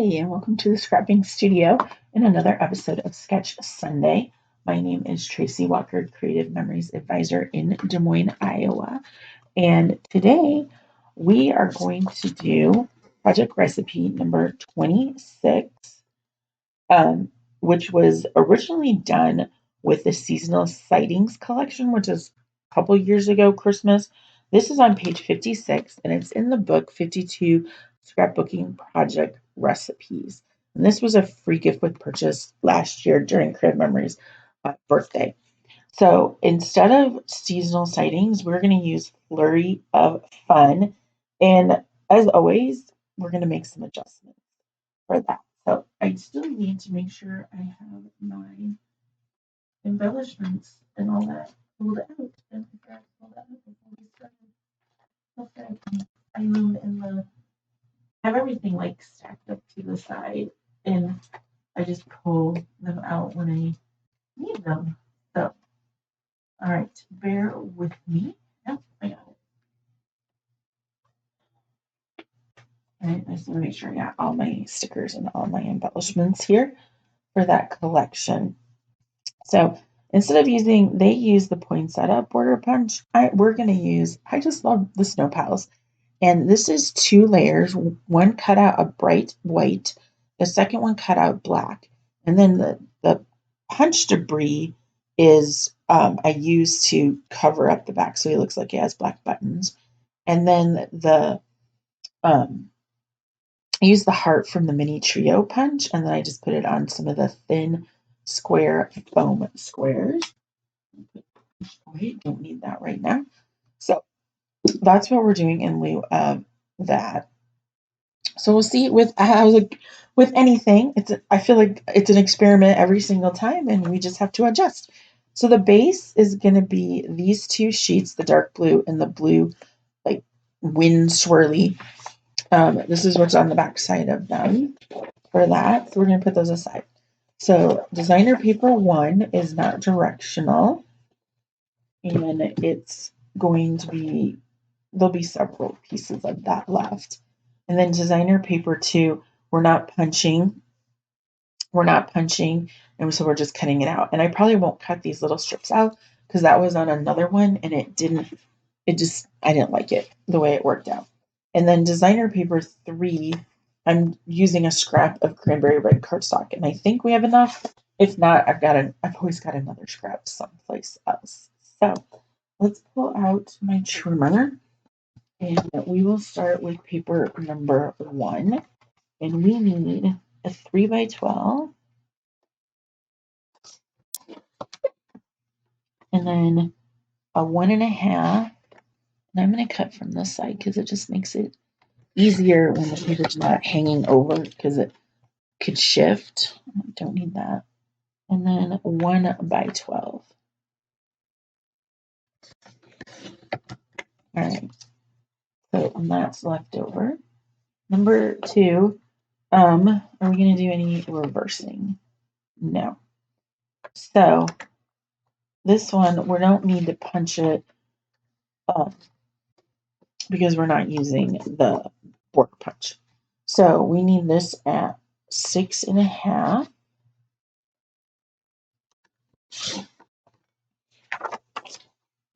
And welcome to the Scrapping Studio in another episode of Sketch Sunday. My name is Tracy Walker, Creative Memories Advisor in Des Moines, Iowa. And today we are going to do project recipe number 26, which was originally done with the Seasonal Sightings collection, which is a couple years ago, Christmas. This is on page 56, and it's in the book 52 Scrapbooking Project Recipes. And this was a free gift with purchase last year during Creative Memories' birthday. So instead of Seasonal Sightings, we're going to use Flurry of Fun. And as always, we're going to make some adjustments for that. So I still need to make sure I have my embellishments and all that pulled out. And I forgot to pull that out before we started. Okay, I know I have everything like stacked up to the side, and I just pull them out when I need them. So, all right, bear with me. Yep, I got it. All right, I just want to make sure I got all my stickers and all my embellishments here for that collection. So instead of they use the poinsettia border punch. I just love the snow pals. And this is 2 layers. One cut out a bright white, the second one cut out black. And then the punch debris is I use to cover up the back so it looks like it has black buttons. And then I use the heart from the mini trio punch, and then I just put it on some of the thin square foam squares. Wait, don't need that right now. So that's what we're doing in lieu of that. So we'll see with anything. I feel like it's an experiment every single time, and we just have to adjust. So the base is going to be these 2 sheets, the dark blue and the blue, like wind swirly. This is what's on the back side of them for that. So we're going to put those aside. So designer paper 1 is not directional, and it's going to be, there'll be several pieces of that left. And then designer paper 2, we're not punching, and so we're just cutting it out. And I probably won't cut these little strips out because that was on another one, and I didn't like it, the way it worked out. And then designer paper 3, I'm using a scrap of cranberry red cardstock, and I think we have enough. If not, I've always got another scrap someplace else. So let's pull out my trimmer, and we will start with paper number 1, and we need a 3x12, and then a 1.5. And I'm going to cut from this side because it just makes it easier when the paper's not hanging over because it could shift. Don't need that. And then 1x12. All right. So that's left over. Number 2, are we going to do any reversing? No. So this one, we don't need to punch it because we're not using the border punch. So we need this at 6.5.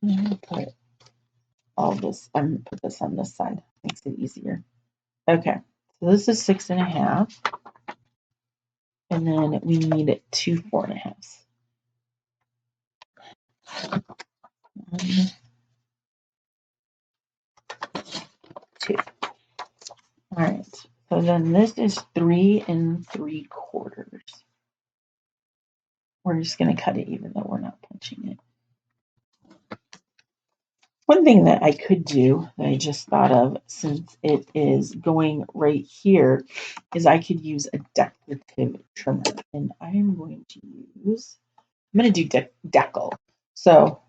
I'm going to put all this, put this on this side. Makes it easier. Okay, so this is 6.5. And then we need 2 4.5s. 1, 2. All right, so then this is 3 3/4. We're just going to cut it even though we're not punching it. One thing that I could do that I just thought of, since it is going right here, is I could use a decorative trimmer. And I'm going to do decal. So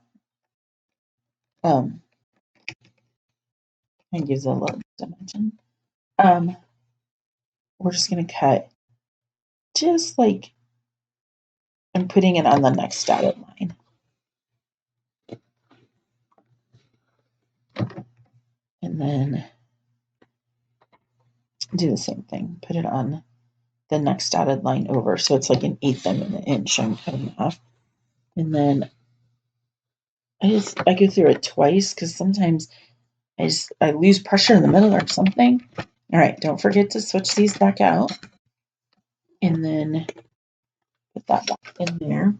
it gives a little dimension. We're just going to cut just like I'm putting it on the next dotted line. And then do the same thing. Put it on the next dotted line over. So it's like 1/8 of an inch I'm cutting off. And then I go through it twice because sometimes I lose pressure in the middle or something. All right, don't forget to switch these back out. And then put that back in there.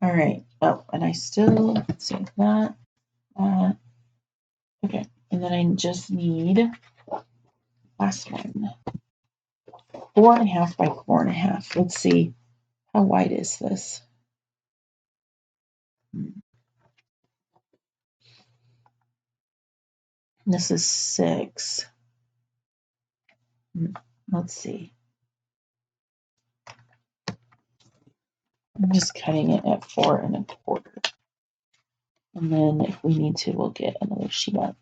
All right. Oh, and I still, let's see, that. Okay. And then I just need, last one, 4.5 by 4.5. Let's see, how wide is this? This is 6. Let's see. I'm just cutting it at 4.25. And then if we need to, we'll get another sheet up.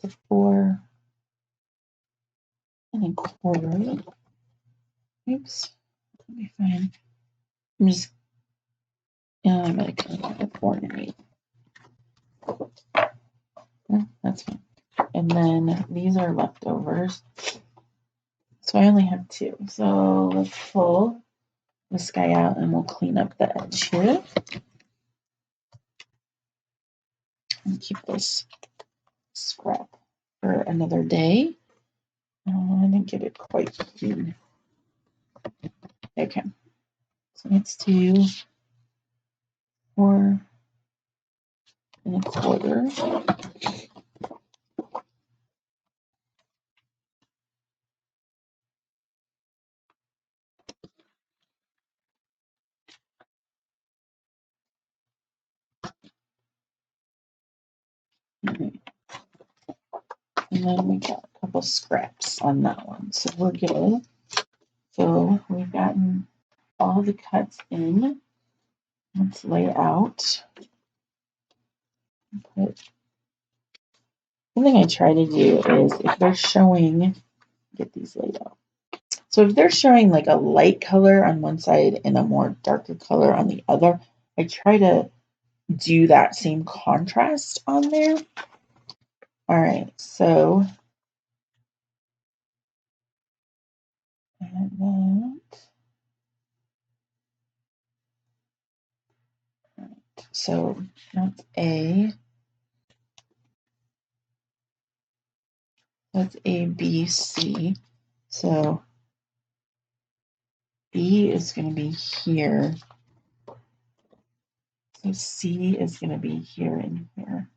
So 4.25. Oops. Let me find. I'm just. I'm gonna cut it at 4.8. That's fine. And then these are leftovers. So I only have 2. So let's pull this guy out and we'll clean up the edge here. And keep this scrap for another day. I didn't get it quite clean. Okay. So let's do 4.25. And then we got a couple scraps on that one. So we're good. So we've gotten all the cuts in. Let's lay out. One thing I try to do is if they're showing, get these laid out. So if they're showing like a light color on one side and a more darker color on the other, I try to do that same contrast on there. All right, so add that. All right, so that's A. That's A, B, C. So B is going to be here. So C is going to be here and here.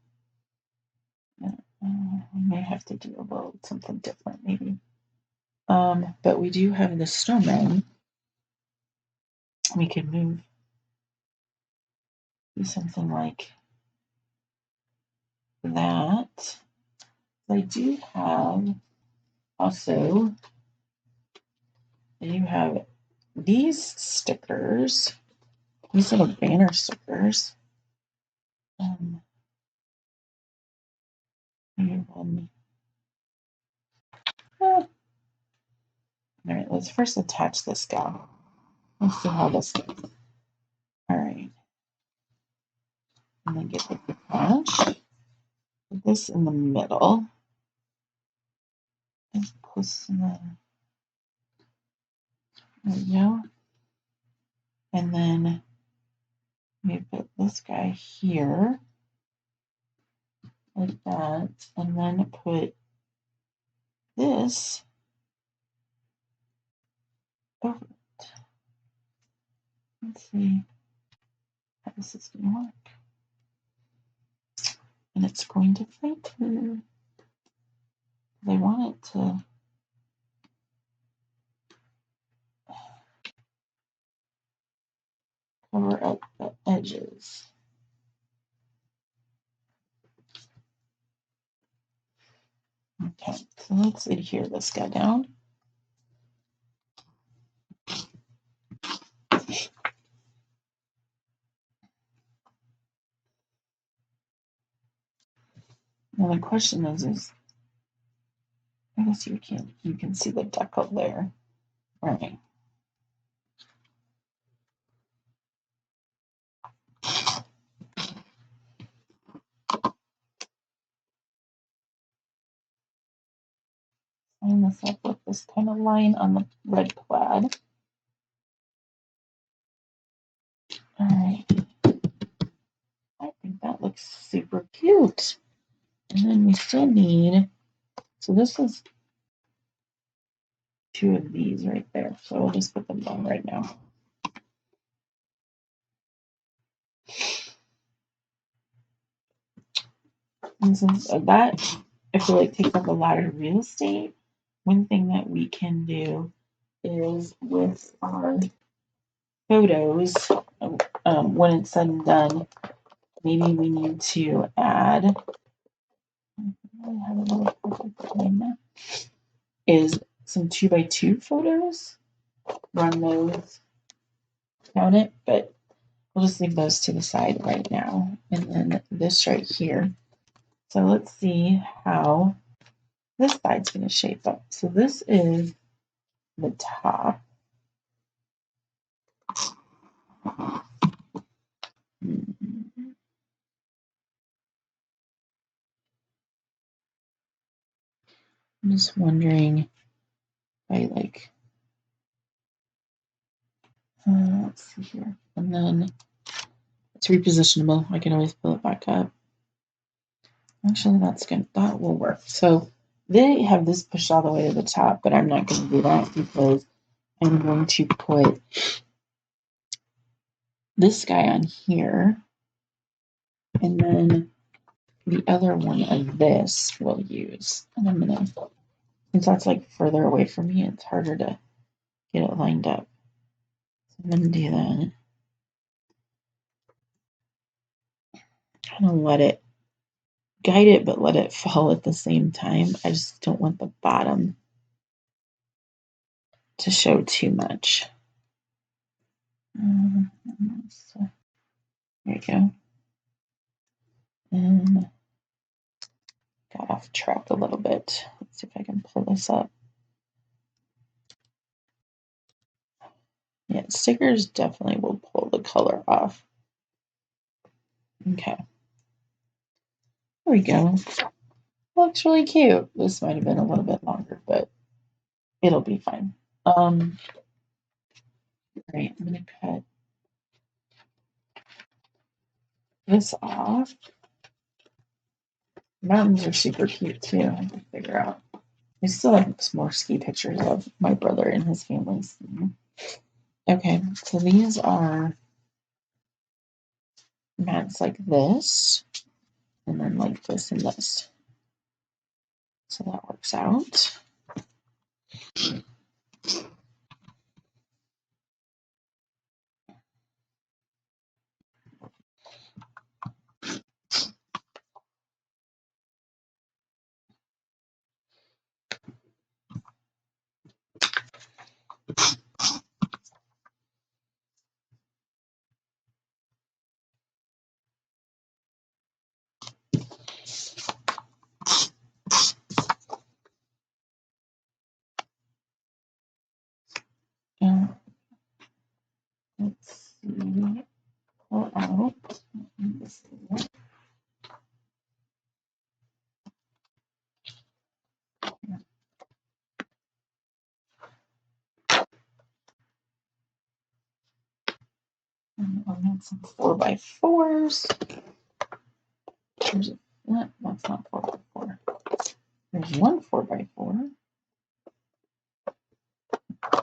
We may have to do a little something different, maybe. But we do have the snowman. We could do something like that. I do have also, I do have these stickers, these little banner stickers. All right, let's first attach this guy. Let's see how this goes. All right. And then get the attach. Put this in the middle. And close in the, there we go. And then we put this guy here, like that, and then put this over it. Let's see how this is going to work. And it's going to filter. They want it to cover up the edges. Okay, so let's adhere this guy down. Now the question is I guess you can see the decal there. Right. Line this up with this kind of line on the red plaid. All right. I think that looks super cute. And then we still need, so this is 2 of these right there. So we'll just put them down right now. And since that, I feel like takes up a lot of real estate, one thing that we can do is with our photos, when it's said and done, maybe we need to add, is some 2x2 photos, run those down it, but we'll just leave those to the side right now. And then this right here. So let's see how this side's going to shape up. So this is the top. I'm just wondering if I like, let's see here. And then it's repositionable. I can always pull it back up. Actually, that's good. That will work. So they have this pushed all the way to the top, but I'm not going to do that because I'm going to put this guy on here. And then the other one of this we'll use. And I'm going to, since that's like further away from me, it's harder to get it lined up. So I'm going to do that. Kind of let it guide it, but let it fall at the same time. I just don't want the bottom to show too much. So there you go. And got off track a little bit. Let's see if I can pull this up. Yeah, stickers definitely will pull the color off. Okay. There we go. Looks really cute. This might have been a little bit longer, but it'll be fine. Right, I'm gonna cut this off. Mountains are super cute too. I have to figure out. I still have some more ski pictures of my brother and his family skiing. Okay, so these are mats like this, and then like this and this. So that works out. Let's see. Pull out. I'll need some 4x4s. There's a, that's not 4x4. There's one 4x4.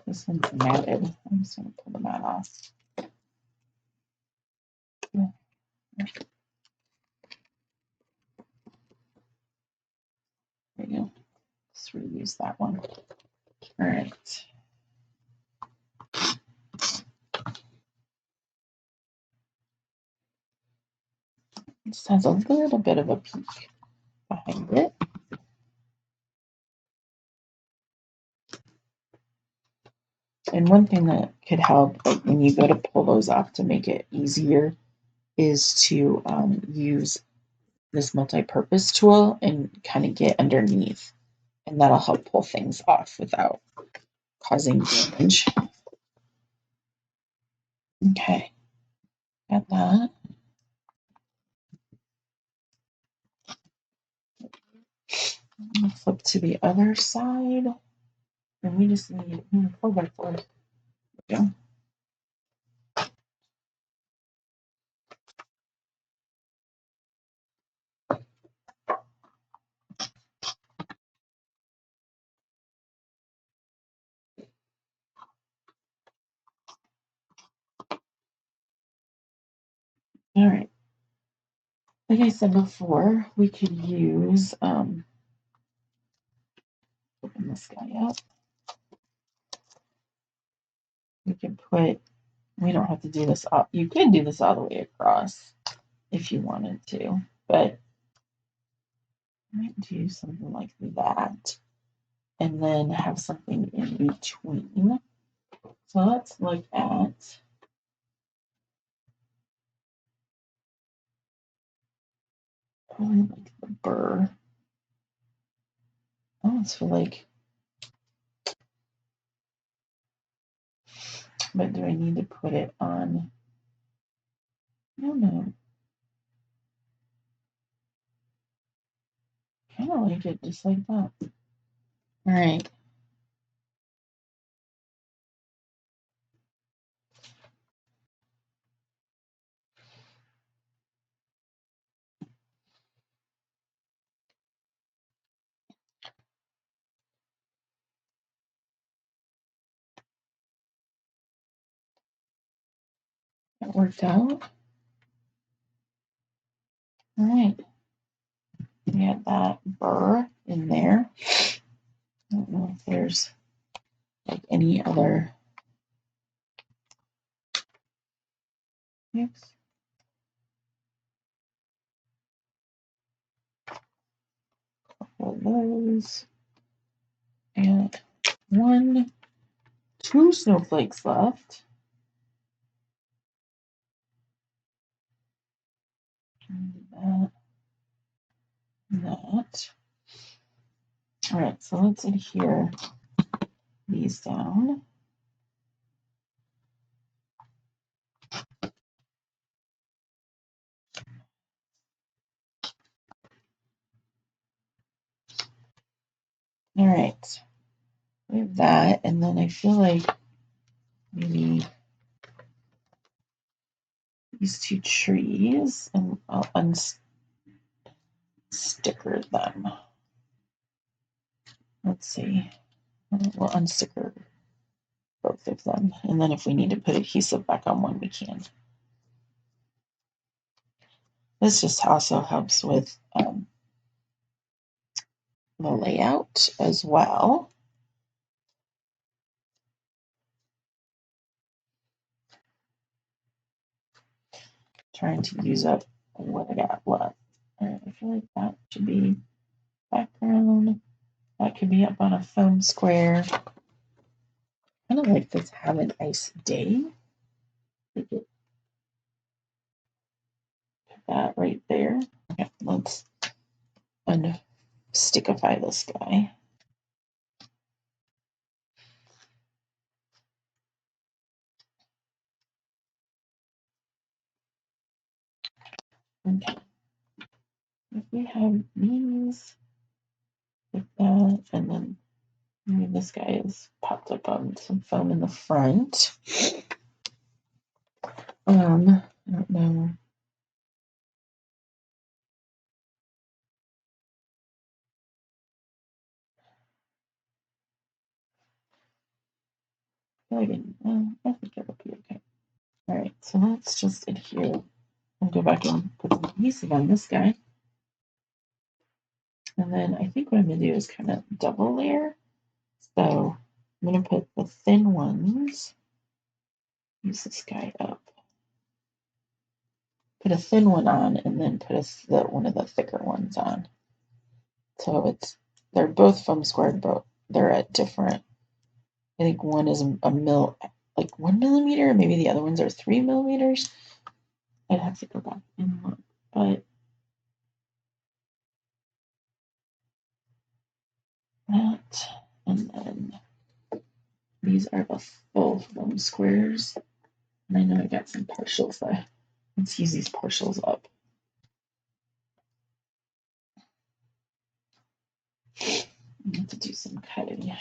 This one's matted. I'm just going to pull the mat off. There we go. Let's reuse that one. All right. This has a little bit of a peak behind it. And one thing that could help, like when you go to pull those off to make it easier, is to use this multi-purpose tool and kind of get underneath, and that'll help pull things off without causing damage. Okay, got that. Flip to the other side, and we just need 4x4. There we go. All right. Like I said before, we could use, open this guy up. We can put, we don't have to do this all, you could do this all the way across if you wanted to, but I might do something like that and then have something in between. So let's look at, I like the burr. I almost feel like, but do I need to put it on? I don't know. Kind of like it just like that. All right. That worked out. All right. We got that burr in there. I don't know if there's like any other. Oops. Couple of those. And two snowflakes left. That. That. All right, so let's adhere these down. All right, we have that, and then I feel like maybe these two trees, and I'll unsticker them. Let's see. We'll unsticker both of them, and then if we need to put adhesive back on one, we can. This just also helps with the layout as well. Trying to use up what I got left. All right, I feel like that should be background. That could be up on a foam square. Kind of like this have a nice day. Put that right there. Okay, let's unstickify this guy. Okay. If we have these like that, and then maybe this guy is popped up on some foam in the front. I don't know. I think it'll be okay. All right, so let's just adhere and go back and put some adhesive on this guy. And then I think what I'm going to do is kind of double layer. So I'm going to put the thin ones, use this guy up, put a thin one on, and then put one of the thicker ones on. So they're both foam squared, but they're at different. I think one is like 1 millimeter, maybe the other ones are 3 millimeters. I'd have to go back and look, but that, and then these are the full foam squares. And I know I got some partials there. Let's use these partials up. I have to do some cutting.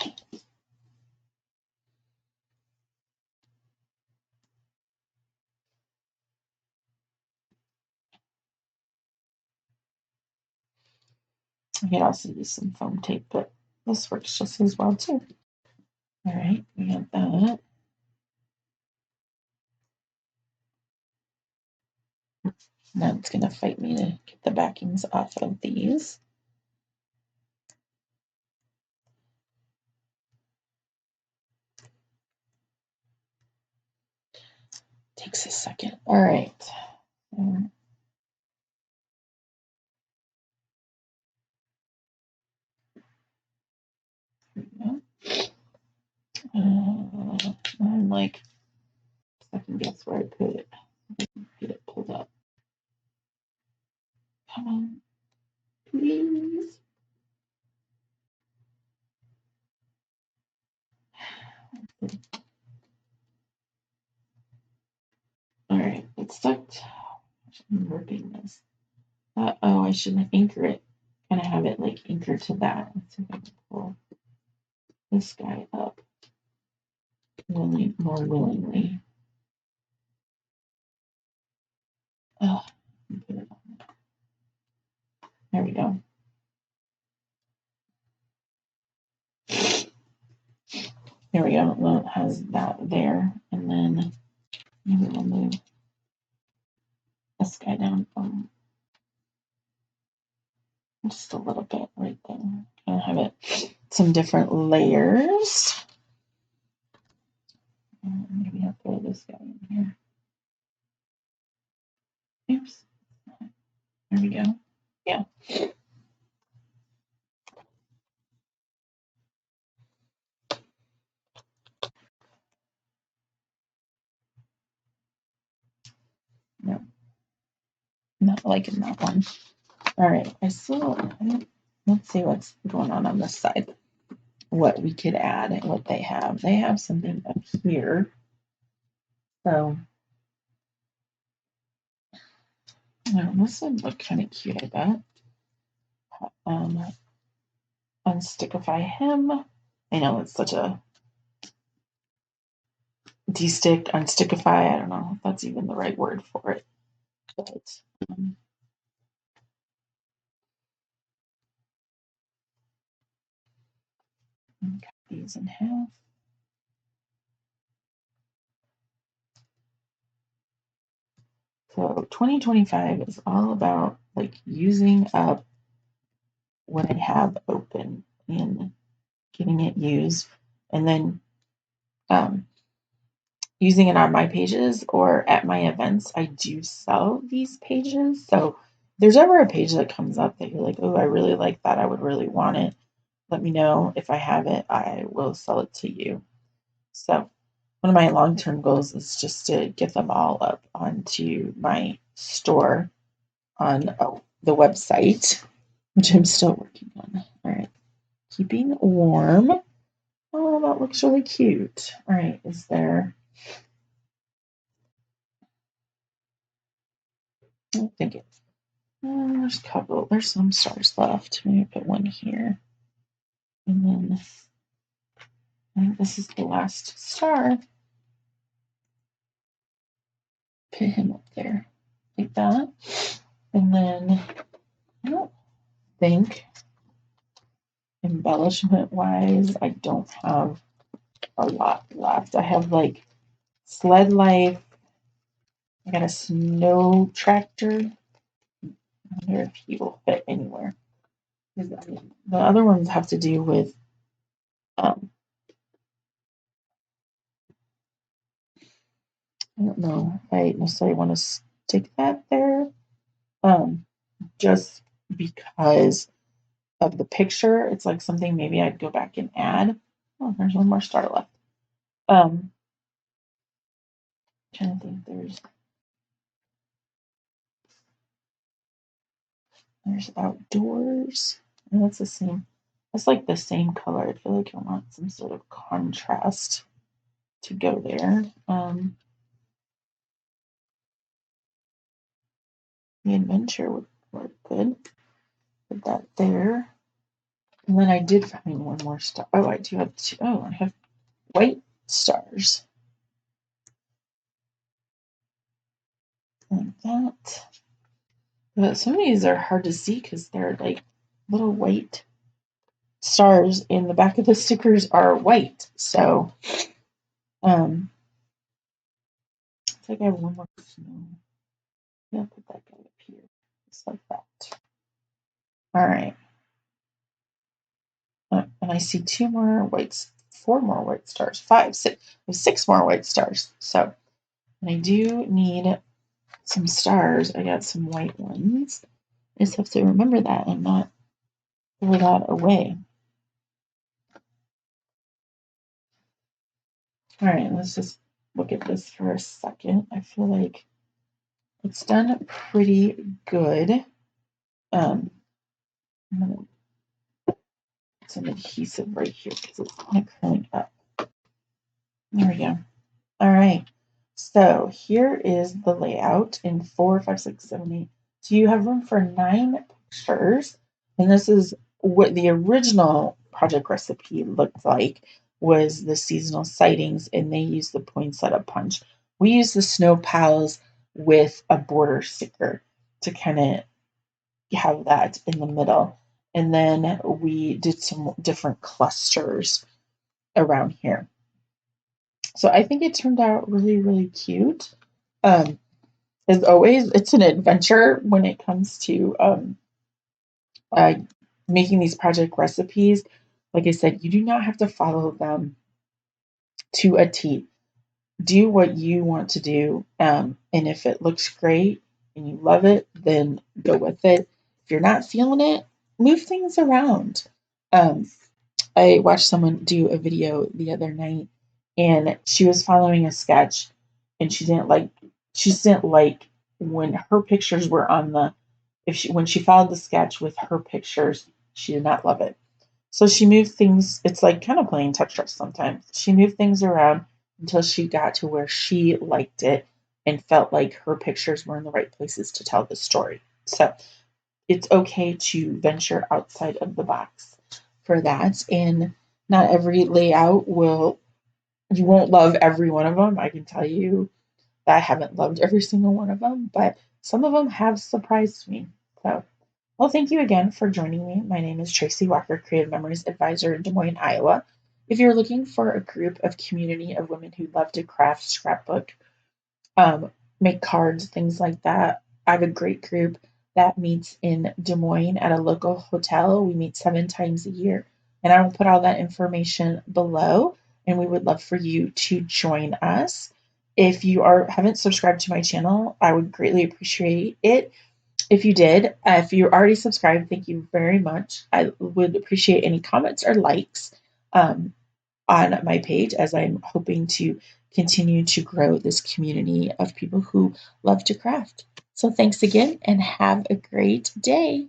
I could also use some foam tape, but this works just as well too. All right, we got that. Now it's going to fight me to get the backings off of these. Takes a second. All right. I'm like second guess where I put it. Get it pulled up. Come on, please. All right, it sucked. I'm ripping this. Oh, I shouldn't anchor it. Kind of have it like anchored to that. Let's see if I can pull this guy up more willingly. Oh, there we go. There we go. Well, it has that there, and then maybe we'll move this guy down just a little bit right there. I'll have it some different layers. Maybe I'll throw this guy in here. Oops. There we go. Yeah. No, not liking that one. All right. Let's see what's going on this side. What we could add and what they have. They have something up here. So this would look kind of cute, I bet. Unstickify him. I know it's such a de-stick, unstickify. I don't know if that's even the right word for it. But cut these in half. So 2025 is all about like using up what I have open and getting it used, and then using it on my pages or at my events. I do sell these pages. So if there's ever a page that comes up that you're like, oh, I really like that, I would really want it, let me know. If I have it, I will sell it to you. So one of my long-term goals is just to get them all up onto my store on the website, which I'm still working on. All right. Keeping warm. Oh, that looks really cute. All right. Is there... I don't think it's... there's a couple. There's some stars left. Maybe put one here. And then I think this is the last star. Put him up there like that. And then I don't think embellishment wise, I don't have a lot left. I have like sled life. I got a snow tractor. I wonder if he will fit anywhere. The other ones have to do with I don't know if I necessarily want to stick that there. Just because of the picture. It's like something maybe I'd go back and add. Oh, there's one more star left. Trying to think there's outdoors. And that's the same. That's like the same color. I feel like I want some sort of contrast to go there. The adventure would work good. Put that there. And then I did find one more star. Oh, I do have two. Oh, I have white stars. Like that. But some of these are hard to see because they're like little white stars, and the back of the stickers are white. So, it's like I have one more snow. I'll put that guy up here, just like that. All right. And I see 4 more white stars, 5, 6, 6 more white stars. So, and I do need some stars. I got some white ones. I just have to remember that and not throw that away. All right, let's just look at this for a second. I feel like it's done pretty good. I'm gonna put some adhesive right here because it's kind of curling up. There we go. All right. So here is the layout in 4, 5, 6, 7, 8. So you have room for 9 pictures. And this is what the original project recipe looked like, was the seasonal sightings, and they used the poinsettia punch. We used the snow pals with a border sticker to kind of have that in the middle. And then we did some different clusters around here. So I think it turned out really, really cute. Um, as always, it's an adventure when it comes to uh, making these project recipes. Like I said, you do not have to follow them to a T. Do what you want to do. And if it looks great and you love it, then go with it. If you're not feeling it, move things around. Um, I watched someone do a video the other night, and she was following a sketch, and she didn't like when her pictures were on the when she followed the sketch with her pictures, she did not love it. So she moved things. It's like kind of playing Tetris sometimes. She moved things around until she got to where she liked it and felt like her pictures were in the right places to tell the story. So it's okay to venture outside of the box for that. And not every layout you won't love every one of them. I can tell you that I haven't loved every single one of them, but some of them have surprised me. So, well, thank you again for joining me. My name is Tracy Walker, Creative Memories Advisor in Des Moines, Iowa. If you're looking for a group of community of women who love to craft, scrapbook, um, make cards, things like that. I have a great group that meets in Des Moines at a local hotel. We meet 7 times a year, and I will put all that information below. And we would love for you to join us. If you haven't subscribed to my channel, I would greatly appreciate it if you did. If you're already subscribed, thank you very much. I would appreciate any comments or likes. Um, on my page, as I'm hoping to continue to grow this community of people who love to craft. So thanks again and have a great day.